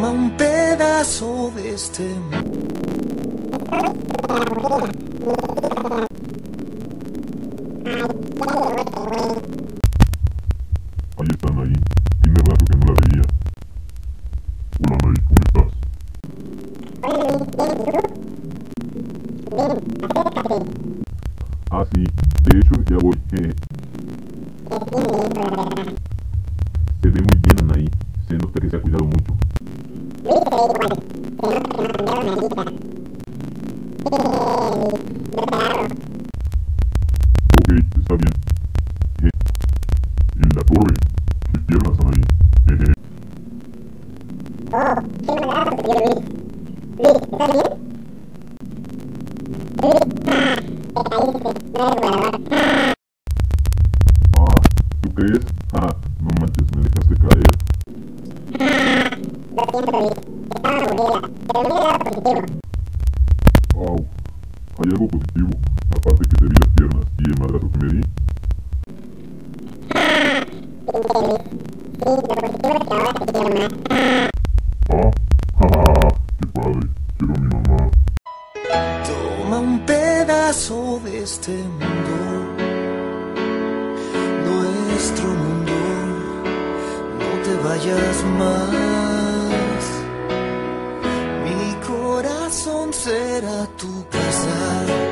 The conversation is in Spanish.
Toma un pedazo de este mundo. Ahí están ahí. Tiene rato que no la veía. Hola Anahi, ¿cómo estás? Ah, sí. De hecho, ya voy. Se ve muy bien Anahi. Se nota que se ha cuidado mucho. Ok, está bien. En la torre. ¿Qué piernas Anahi? Ah, ¿tú crees? Ah, no manches, me dejaste caer. Wow, hay algo positivo. Aparte que te vi las piernas y el madrazo que me di. Ah, jajaja, qué padre. Quiero a mi mamá. Toma un pedazo de este mundo, nuestro mundo. No te vayas más. Mi corazón será tu casa.